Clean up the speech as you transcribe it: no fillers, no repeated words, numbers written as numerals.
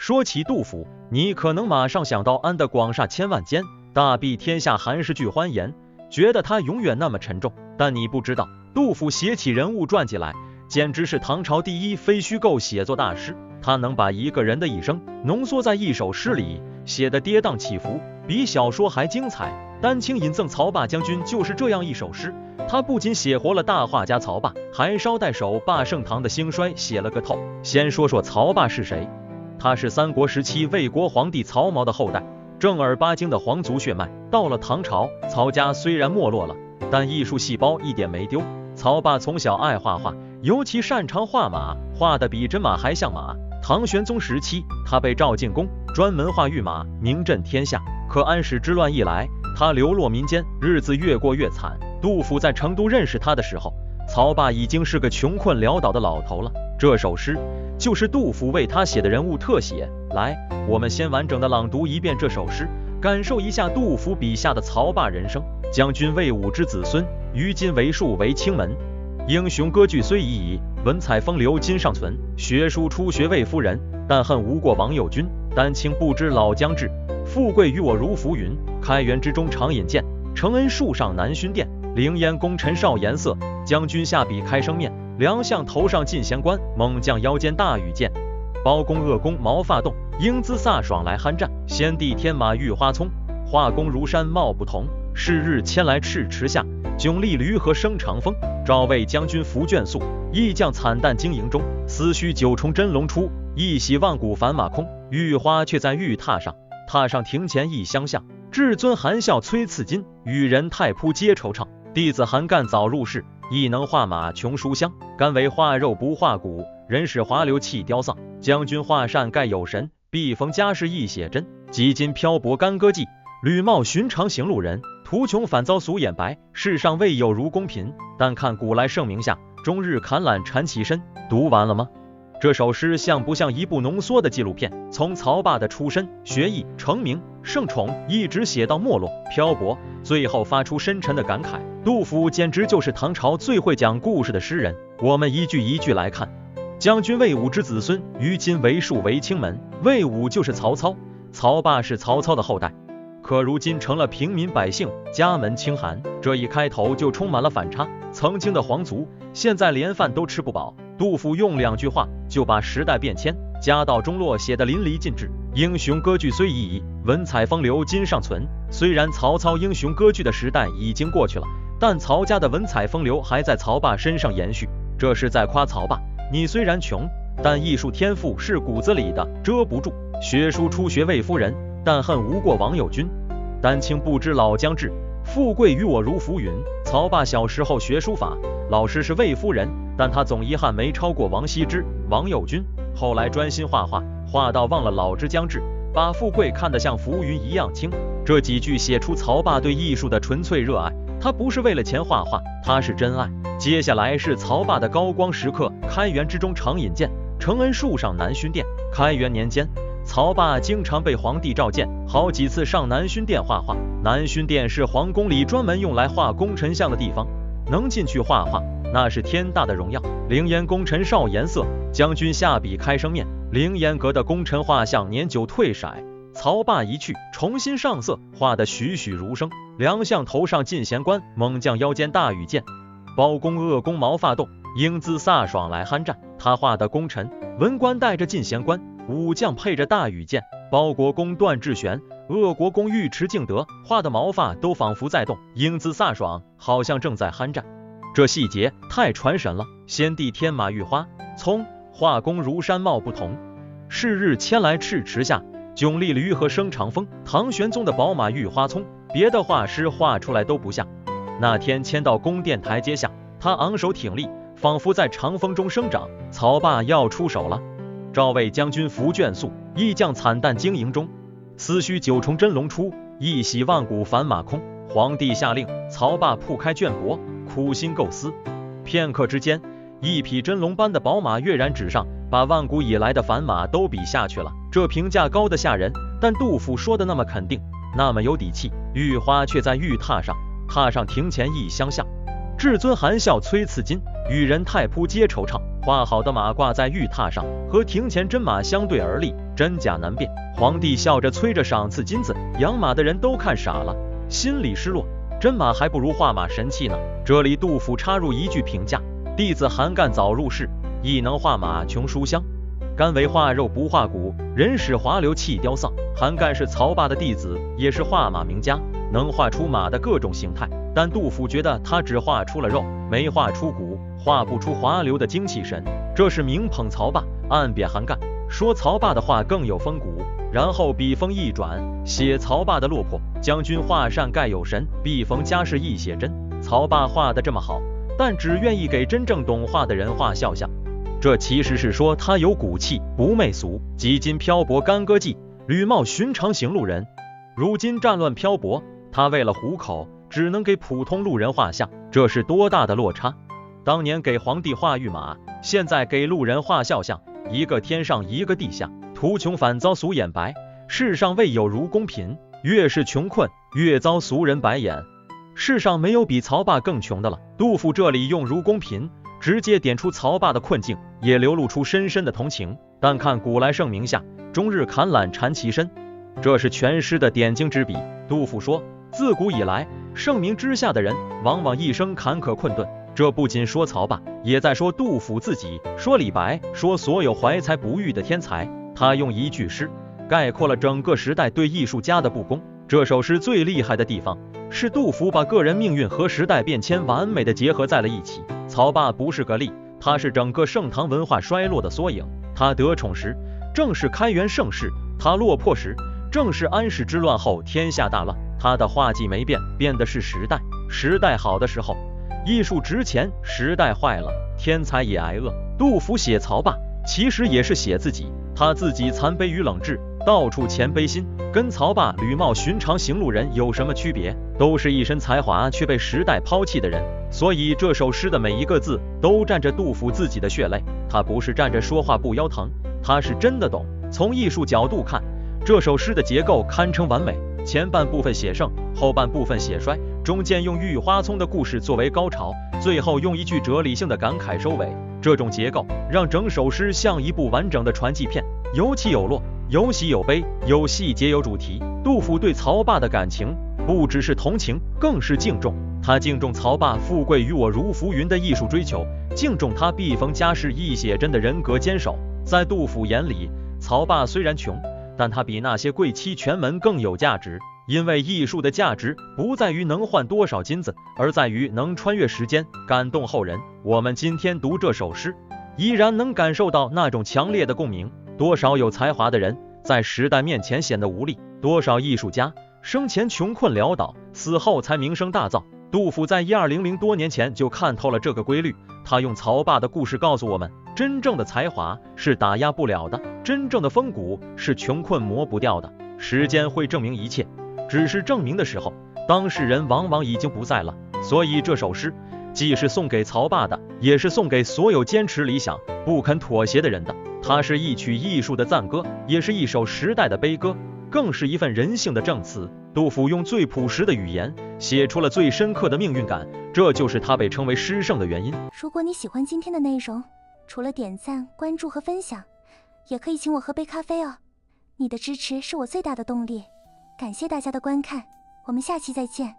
说起杜甫，你可能马上想到安得广厦千万间，大庇天下寒士俱欢颜，觉得他永远那么沉重。但你不知道，杜甫写起人物传记来，简直是唐朝第一非虚构写作大师。他能把一个人的一生浓缩在一首诗里，写得跌宕起伏，比小说还精彩。丹青引赠曹霸将军就是这样一首诗，他不仅写活了大画家曹霸，还捎带手把盛唐的兴衰写了个透。先说说曹霸是谁，他是三国时期魏国皇帝曹髦的后代，正儿八经的皇族血脉。到了唐朝，曹家虽然没落了，但艺术细胞一点没丢。曹霸从小爱画画，尤其擅长画马，画得比真马还像马。唐玄宗时期，他被召进宫，专门画御马，名震天下。可安史之乱一来，他流落民间，日子越过越惨。杜甫在成都认识他的时候，曹霸已经是个穷困潦倒的老头了。这首诗就是杜甫为他写的人物特写。来，我们先完整的朗读一遍这首诗，感受一下杜甫笔下的曹霸人生。将军魏武之子孙，于今为数为清门。英雄割据虽已矣，文采风流今尚存。学书初学魏夫人，但恨无过王右军。丹青不知老将至，富贵于我如浮云。开元之中常引荐，承恩树上南薰殿。凌烟功臣少颜色，将军下笔开生面。良相头上进贤官，猛将腰间大羽箭。包公恶公毛发动，英姿飒爽来酣战。先帝天马玉花葱，画工如山貌不同。是日迁来赤池下，迥丽驴和生长风。赵魏将军伏卷宿，义将惨淡经营中。思绪九重真龙出，一洗万古凡马空。玉花却在玉榻上，榻上庭前一相向。至尊含笑催赐金，与人太仆皆惆怅。弟子韩干早入仕，亦能画马穷书香。甘为画肉不画骨，人使滑流气凋丧。将军画扇盖有神，必逢佳事亦写真。几今漂泊干戈迹，履帽寻常行路人。途穷反遭俗眼白，世上未有如公贫。但看古来圣明下，终日砍懒缠其身。读完了吗？这首诗像不像一部浓缩的纪录片？从曹霸的出身、学艺、成名、盛宠，一直写到没落、漂泊，最后发出深沉的感慨。杜甫简直就是唐朝最会讲故事的诗人。我们一句一句来看。将军魏武之子孙，于今为数为清门。魏武就是曹操，曹霸是曹操的后代，可如今成了平民百姓，家门清寒。这一开头就充满了反差。曾经的皇族，现在连饭都吃不饱。杜甫用2句话就把时代变迁、家道中落写得淋漓尽致。英雄割据虽已矣，文采风流今尚存。虽然曹操英雄割据的时代已经过去了，但曹家的文采风流还在曹霸身上延续。这是在夸曹霸，你虽然穷，但艺术天赋是骨子里的，遮不住。学书初学魏夫人，但恨无过王右军。丹青不知老将至，富贵于我如浮云。曹霸小时候学书法，老师是魏夫人，但他总遗憾没超过王羲之、王右军。后来专心画画，画到忘了老之将至，把富贵看得像浮云一样轻。这几句写出曹霸对艺术的纯粹热爱，他不是为了钱画画，他是真爱。接下来是曹霸的高光时刻，开元之中常引荐，承恩树上南薰殿。开元年间，曹霸经常被皇帝召见，好几次上南薰殿画画。南薰殿是皇宫里专门用来画功臣像的地方，能进去画画，那是天大的荣耀。凌烟功臣少颜色，将军下笔开生面。凌烟阁的功臣画像年久退色，曹霸一去，重新上色，画得栩栩如生。良相头上进贤官，猛将腰间大羽箭。包公恶公毛发动，英姿飒爽来酣战。他画的功臣，文官带着进贤官，武将配着大羽箭。包国公段志玄，鄂国公尉迟敬德，画的毛发都仿佛在动，英姿飒爽，好像正在酣战。这细节太传神了。先帝天马玉花葱，画工如山貌不同。是日迁来赤池下，迥丽驴和生长风。唐玄宗的宝马玉花葱，别的画师画出来都不像。那天迁到宫殿台阶下，他昂首挺立，仿佛在长风中生长。曹霸要出手了。赵魏将军伏卷宿，义将惨淡经营中。思绪九重真龙出，一洗万古凡马空。皇帝下令，曹霸铺开卷帛，苦心构思。片刻之间，一匹真龙般的宝马跃然纸上，把万古以来的凡马都比下去了。这评价高得吓人，但杜甫说的那么肯定，那么有底气。玉花却在玉榻上，榻上庭前一相向。至尊含笑催赐金，与人太仆皆惆怅。画好的马挂在玉榻上，和庭前真马相对而立，真假难辨。皇帝笑着催着赏赐金子，养马的人都看傻了，心里失落。真马还不如画马神器呢。这里杜甫插入一句评价：弟子韩干早入仕，亦能画马穷书香。干为画肉不画骨，人使滑流气雕丧。韩干是曹霸的弟子，也是画马名家，能画出马的各种形态。但杜甫觉得他只画出了肉，没画出骨，画不出滑流的精气神，这是明捧曹霸，暗贬韩干，说曹霸的画更有风骨。然后笔锋一转，写曹霸的落魄。将军画扇盖有神，必逢佳士亦写真。曹霸画得这么好，但只愿意给真正懂画的人画肖像。这其实是说他有骨气，不媚俗。几经漂泊干戈季，屡貌寻常行路人。如今战乱漂泊，他为了糊口，只能给普通路人画像，这是多大的落差！当年给皇帝画御马，现在给路人画肖像，一个天上一个地下，图穷反遭俗眼白。世上未有如公贫，越是穷困越遭俗人白眼。世上没有比曹霸更穷的了。杜甫这里用如公贫直接点出曹霸的困境，也流露出深深的同情。但看古来圣明下，终日砍懒缠其身，这是全诗的点睛之笔。杜甫说，自古以来，盛名之下的人往往一生坎坷困顿。这不仅说曹霸，也在说杜甫自己，说李白，说所有怀才不遇的天才。他用一句诗概括了整个时代对艺术家的不公。这首诗最厉害的地方是杜甫把个人命运和时代变迁完美的结合在了一起。曹霸不是个例，他是整个盛唐文化衰落的缩影。他得宠时正是开元盛世，他落魄时正是安史之乱后天下大乱。他的画技没变，变的是时代。时代好的时候，艺术值钱；时代坏了，天才也挨饿。杜甫写曹霸，其实也是写自己。他自己残卑与冷炙，到处谦卑心，跟曹霸屡貌寻常行路人有什么区别？都是一身才华却被时代抛弃的人。所以这首诗的每一个字都沾着杜甫自己的血泪。他不是站着说话不腰疼，他是真的懂。从艺术角度看，这首诗的结构堪称完美。前半部分写盛，后半部分写衰，中间用郁郁花葱的故事作为高潮，最后用一句哲理性的感慨收尾。这种结构让整首诗像一部完整的传记片，有起有落，有喜有悲，有细节有主题。杜甫对曹霸的感情不只是同情，更是敬重。他敬重曹霸富贵于我如浮云的艺术追求，敬重他必逢佳士亦写真的人格坚守。在杜甫眼里，曹霸虽然穷，但他比那些贵戚权门更有价值。因为艺术的价值不在于能换多少金子，而在于能穿越时间，感动后人。我们今天读这首诗，依然能感受到那种强烈的共鸣。多少有才华的人在时代面前显得无力，多少艺术家生前穷困潦倒，死后才名声大噪。杜甫在1200多年前就看透了这个规律。他用曹霸的故事告诉我们，真正的才华是打压不了的，真正的风骨是穷困磨不掉的。时间会证明一切，只是证明的时候，当事人往往已经不在了。所以这首诗既是送给曹霸的，也是送给所有坚持理想不肯妥协的人的。它是一曲艺术的赞歌，也是一首时代的悲歌，更是一份人性的证词。杜甫用最朴实的语言写出了最深刻的命运感，这就是他被称为诗圣的原因。如果你喜欢今天的内容，除了点赞、关注和分享，也可以请我喝杯咖啡哦。你的支持是我最大的动力。感谢大家的观看，我们下期再见。